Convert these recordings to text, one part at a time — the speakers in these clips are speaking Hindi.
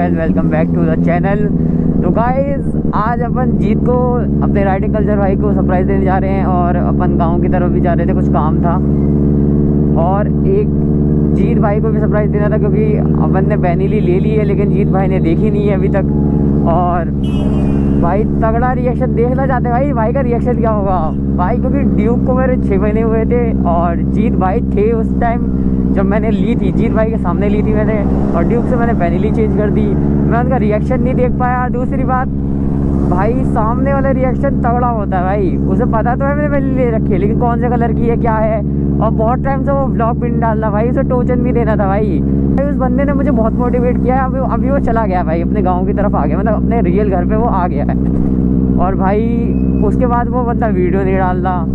Guys, welcome back to the channel. तो गाइस आज अपन जीत को अपने राइडिंग कल्चर भाई को सरप्राइज़ देने जा रहे हैं और अपन गांव की तरफ भी जा रहे थे, कुछ काम था और एक जीत भाई को भी सरप्राइज़ देना था क्योंकि अपन ने बैनीली ले ली है लेकिन जीत भाई ने देखी नहीं है अभी तक। और भाई तगड़ा रिएक्शन देखना चाहते हैं भाई का रिएक्शन क्या होगा भाई, क्योंकि ड्यूक को मेरे 6 महीने हुए थे और जीत भाई थे उस टाइम जब मैंने ली थी, जीत भाई के सामने ली थी मैंने, और ड्यूक से मैंने बैनीली चेंज कर दी। मैं उनका रिएक्शन नहीं देख पाया। दूसरी बात भाई, सामने वाला रिएक्शन तगड़ा होता है भाई, उसे पता तो है मैंने बैनीली ले रखी है लेकिन कौन से कलर की है क्या है, और बहुत टाइम से वो ब्लॉग भी नहीं डाल रहा भाई, उसे टोचन भी देना था भाई। उस बंदे ने मुझे बहुत मोटिवेट किया है। अभी वो चला गया भाई, अपने गाँव की तरफ आ गया, मतलब अपने रियल घर पर वो आ गया है। और भाई उसके बाद वो बंदा वीडियो नहीं डाल रहा।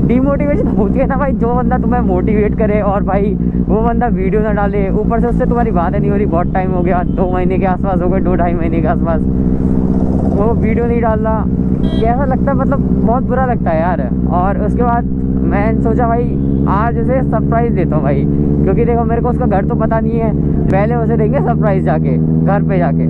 डिमोटिवेशन होती है ना भाई, जो बंदा तुम्हें मोटिवेट करे और भाई वो बंदा वीडियो ना डाले, ऊपर से उससे तुम्हारी बातें नहीं हो रही, बहुत टाइम हो गया, 2 महीने के आसपास हो गए, 2-2.5 महीने के आसपास, वो वीडियो नहीं डाल रहा, कैसा लगता है, मतलब बहुत बुरा लगता है यार। और उसके बाद मैं सोचा भाई आज उसे सरप्राइज़ देता हूँ भाई, क्योंकि देखो मेरे को उसका घर तो पता नहीं है, पहले उसे देंगे सरप्राइज़ जाके घर पे जाके,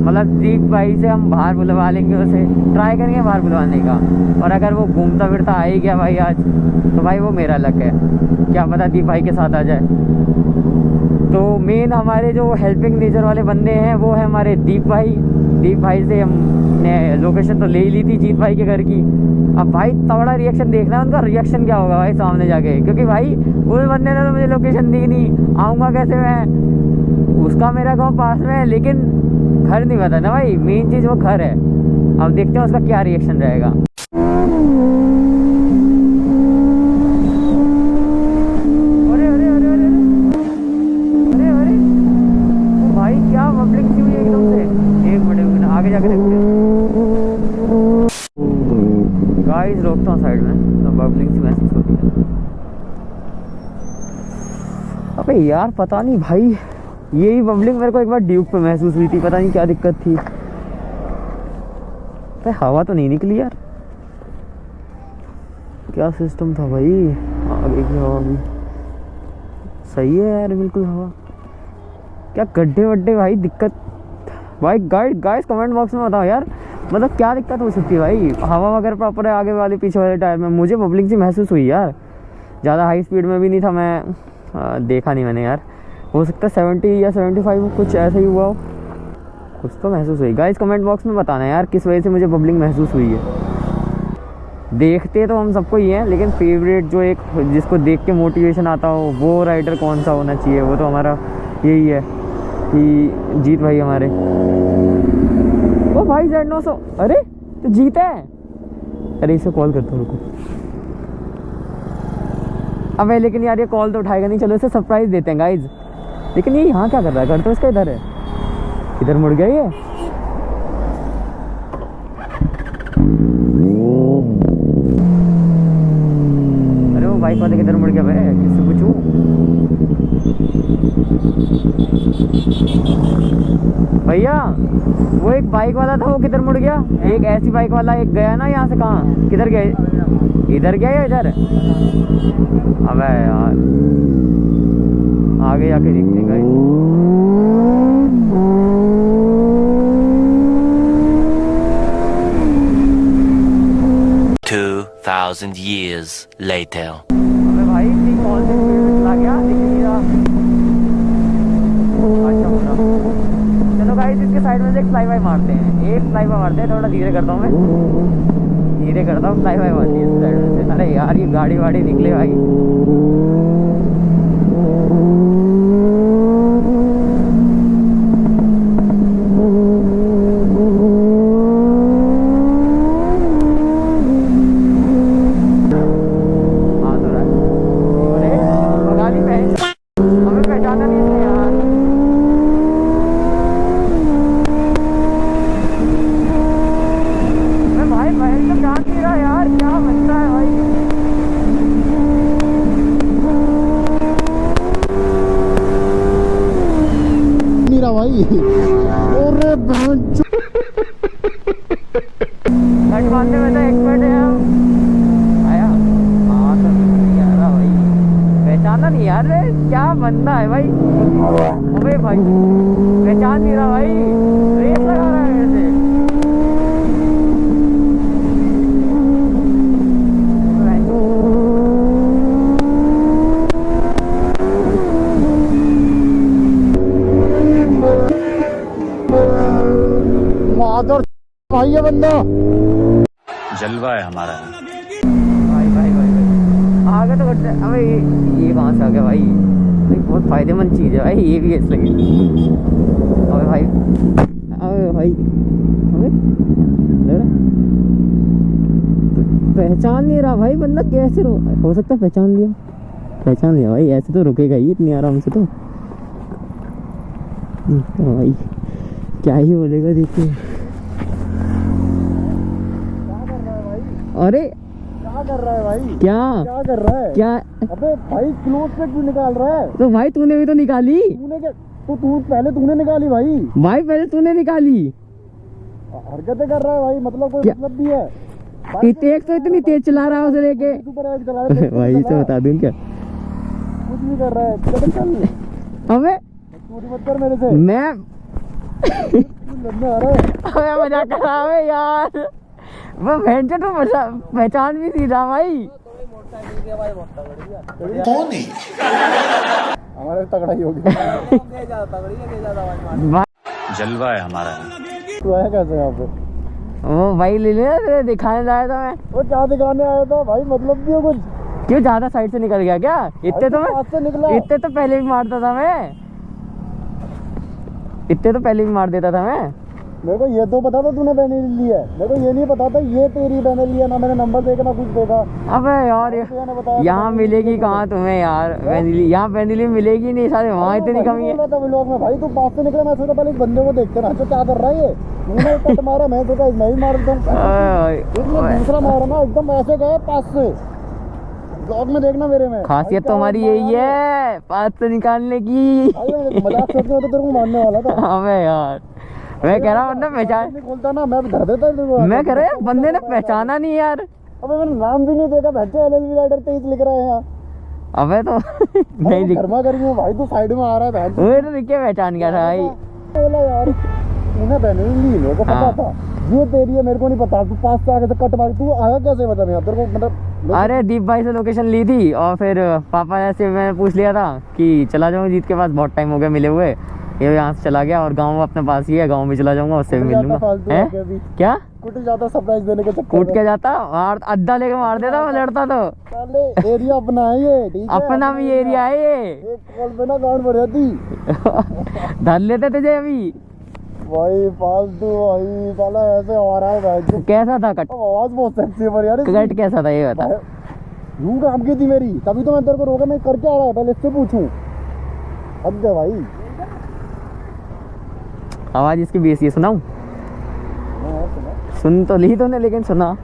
मतलब दीप भाई से हम बाहर बुलवा लेंगे, उसे ट्राई करेंगे बाहर बुलवाने का। और अगर वो घूमता फिरता आ ही गया भाई आज, तो भाई वो मेरा लक है, क्या पता दीप भाई के साथ आ जाए। तो मेन हमारे जो हेल्पिंग नेचर वाले बंदे हैं वो है हमारे दीप भाई। दीप भाई से हमने लोकेशन तो ले ही ली थी जीत भाई के घर की। अब भाई तगड़ा रिएक्शन देखना है, उनका रिएक्शन क्या होगा भाई सामने जाके, क्योंकि भाई उस बंदे ने तो मुझे लोकेशन दी नहीं, आऊँगा कैसे मैं, उसका मेरा गाँव पास में है लेकिन घर नहीं पता ना भाई, मेन चीज़ वो घर है। अब देखते हैं उसका क्या रिएक्शन रहेगा। अरे अरे अरे अरे अरे अरे ओ भाई क्या पब्लिक सी हुई एकदम से। एक मिनट आगे जाके देखते हैं गाइस, रोकता हूँ साइड में, तो पब्लिक सी महसूस होती है। अबे यार पता नहीं भाई, यही पब्लिक मेरे को एक बार ड्यूक पे महसूस हुई थी, पता नहीं क्या दिक्कत थी। तो हवा तो नहीं निकली यार, क्या सिस्टम था भाई, आगे की हवा भी सही है यार, बिल्कुल हवा, क्या गड्ढे वड्ढे भाई दिक्कत भाई। गाइस कमेंट बॉक्स में बताओ यार, मतलब क्या दिक्कत हो सकती है भाई, हवा वगैरह प्रॉपर है आगे वाले पीछे वाले टायर में। मुझे पब्लिक सी महसूस हुई यार, ज़्यादा हाई स्पीड में भी नहीं था मैं, देखा नहीं मैंने यार, हो सकता है 70 या 75 कुछ ऐसा ही हुआ हो, कुछ तो महसूस हुई। गाइस कमेंट बॉक्स में बताना यार किस वजह से मुझे बबलिंग महसूस हुई है। देखते तो हम सबको ही हैं लेकिन फेवरेट जो एक जिसको देख के मोटिवेशन आता हो वो राइडर कौन सा होना चाहिए, वो तो हमारा यही है कि जीत भाई हमारे। ओ भाई Z900, अरे तो जीत है। अरे इसे कॉल करता हूँ रुको। अबे लेकिन यार ये कॉल तो उठाएगा नहीं, चलो इसे सरप्राइज़ देते हैं गाइज। लेकिन ये यहाँ क्या कर रहा है, घर तो इसका इधर है, इधर मुड़ गया ये। अरे वो बाइक वाले किधर मुड़ गया भाई, किससे पूछूं। भैया वो एक बाइक वाला था वो किधर मुड़ गया, एक ऐसी बाइक वाला एक गया ना यहाँ से, कहाँ किधर गया, इधर गया या इधर। अबे यार आगे जाके देखते हैं गाइस। 2000 years later. अबे भाई इतनी कॉल से स्पीड में चला गया, दिख नहीं रहा। अच्छा पूरा चलो गाइस, इसके साइड में से एक फ्लाई बाय मारते हैं, एक फ्लाई बाय मारते हैं, थोड़ा धीरे करता हूँ मैं, धीरे करता हूँ, फ्लाई बाय मारनी है इस साइड में से। अरे यार ये गाड़ी वाड़ी निकले भाई। भाई अरे कट मारने में तो एक्सपर्ट है हम। आया हाँ तो नहीं आ रहा भाई, पहचाना नहीं यार, क्या बंदा है भाई। अबे भाई पहचान नहीं रहा भाई, रेस लगा रहा है मेरे से। माधर भाई ये बंदा जलवा है हमारा। भाई भाई भाई भाई आगे तो करते। अबे ये कहाँ से आ गया भाई? भाई बहुत फायदेमंद चीज़ है भाई ये भी, इस लगी। अबे भाई, अबे भाई, अबे पहचान नहीं रहा भाई बंदा, कैसे हो सकता है पहचान लिया भाई, ऐसे तो रुकेगा ही इतनी आराम से तो। भाई क्या ही बोलेगा देखिए। अरे क्या कर रहा है भाई? क्या कर रहा है? क्या? अबे भाई क्लोज पे क्यों निकाल रहा है? तो भाई तूने भी तो निकाली। तूने क्या? तू पहले तूने निकाली भाई। भाई पहले तूने निकाली। हरकतें कर रहा है भाई, मतलब कोई क्या? मतलब भी है? एक तो इतनी तेज चला रहा है उसे लेके। सुपर चला रहा है भाई से बता दूं क्या? कुछ भी कर रहा है। चल अबे चोरी मत कर मेरे से। मैं लड़ने आ रहा है। अबे मजाक कर रहा है यार, वो भैंस तो पहचान भी नहीं रहा भाई। कौन है? हमारे तगड़ा ही हो गया। जलवा है हमारा। तू आया कैसे यहाँ पे? वो भाई ले लिया तेरे, दिखाने लाया था मैं। वो क्या दिखाने आया था भाई? मतलब भी हो कुछ? क्यों ज्यादा साइड से निकल गया क्या? इतने तो हाथ से निकला। इतने तो पहले भी मारता था मैं, इतने तो पहले भी मार देता था मैं। मेरे को ये तो पता था तूने बैनर ली है, मेरे को ये नहीं पता था ये तेरी बैनर लिया। ना मैंने नंबर देखा ना कुछ देखा। अबे यार यहाँ मिलेगी कहाँ तुम्हें यार वैनिली? यहाँ वैनिली मिलेगी नहीं सारे, वहाँ इतनी कमी है। व्लॉग में भाई तू पास से निकला, मैं सोचा पहले इस बंदे को देखते ना, तो क्या कर रहा है ये? तूने कट मारा, मैं सोचा मैं ही मार देता हूँ। दूसरा मारा ना एकदम ऐसे गया पास से। ब्लॉग में देखना मेरे में। खासियत तो हमारी यही है, पास से निकालने की। मजाक सोच के तो तेरे को मारने वाला था। अबे यार मैं कह रहा हूँ बंदा पहचान, खोलता ना मैं धर देता तेरे को। मैं कह रहा हूँ बंदे ने पहचाना नहीं यार। अबे मैंने नाम भी नहीं देखा, बच्चे LLB राइडर 23 लिख रहा है यहाँ। अबे तो नहीं दिख, घरमा करी हूँ भाई, तू साइड में आ रहा है बहन। वो तो दिख के पहचान गया था भाई। बोला यार तूने बैनर ली, मेरे को पता था ये तेरी है, मेरे को नहीं पता। तू पास से आके से कट मार, तू आया कैसे मतलब यहाँ तेरे को? मतलब अरे दीप भाई से लोकेशन ली थी और फिर पापा से मैंने पूछ लिया था कि चला जाऊँ जीत के पास, बहुत टाइम हो गया मिले हुए। ये यहाँ से चला गया और गाँव अपने पास ही है, गाँव में चला जाऊंगा, उससे भी मिल लूंगा। क्या कुछ ज्यादा सरप्राइज देने के चक्कर कूट के जाता और अद्धा लेके मार देता वो लड़ता तो। पहले एरिया अपना है ये, ठीक है? अपना भी एरिया है ये। एक कॉल पे ना गांड बढ़ जाती। धर लेते तुझे अभी भाई फालतू भाई, साला ऐसे हो रहा है भाई। कैसा था कट? आवाज बहुत सेक्सी है पर यार। कट कैसा था ये बता। यूं काम की थी मेरी, तभी तो मैं तेरे को रोका। मैं कर क्या रहा है पहले इससे पूछूं। हद है भाई। आवाज इसकी बेस ये सुनाऊं? सुन तो ली तूने लेकिन सुना।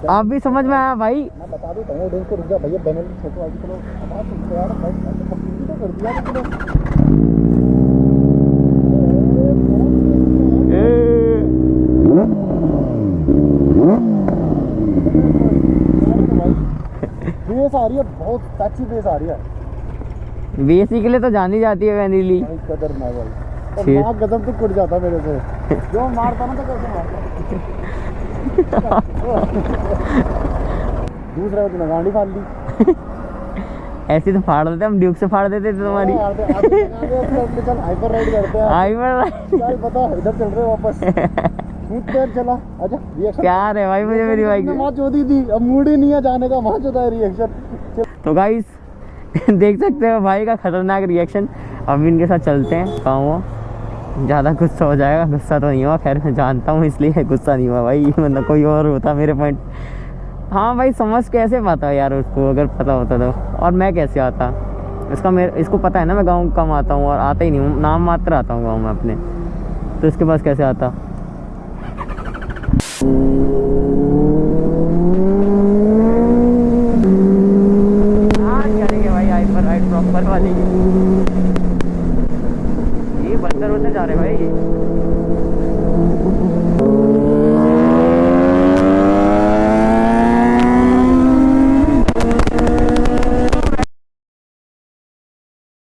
आप भी समझ में आया भाई? मैं बता दूं तो उनको रुक जा भैया, बैनर फोटो आगे चलो। आवाज सुन यार भाई, कंप्लीट तो कर दिया बेस आ रही है, बहुत अच्छी बेस आ रही है। बेसिकली तो जानी जाती है वैनिली। कदर ना भाई, तो माँ गजब तो कुट जाता मेरे से। जो मारता ना तो कैसे मारता। दूसरा तूने गाड़ी फाड़ ली। ऐसी तो फाड़ देते हम, ड्यूक से फाड़ देते थे तुम्हारी। चल हाइपर राइड करते हैं। हाइपर चल पता इधर चल रहे वापस। चला आजा रिएक्शन। प्यार है भाई मुझे मेरी बाइक। माँ चोदी थी, अब मूड ही नहीं है जाने का, माँ चोदा है रिएक्शन। तो गाइस देख सकते हो भाई का खतरनाक रिएक्शन। अब इनके साथ चलते हैं गाँव, ज़्यादा गुस्सा हो जाएगा। गुस्सा तो नहीं हुआ, खैर मैं जानता हूँ इसलिए गुस्सा नहीं हुआ भाई, मतलब कोई और होता मेरे पॉइंट। हाँ भाई समझ कैसे पाता यार उसको, अगर पता होता तो। और मैं कैसे आता इसको पता है ना मैं गाँव कम आता हूँ और आता ही नहीं हूँ, नाम मात्र आता हूँ गाँव में अपने, तो इसके पास कैसे आता। प्रॉपर वाली ये बंदर होते जा रहे भाई।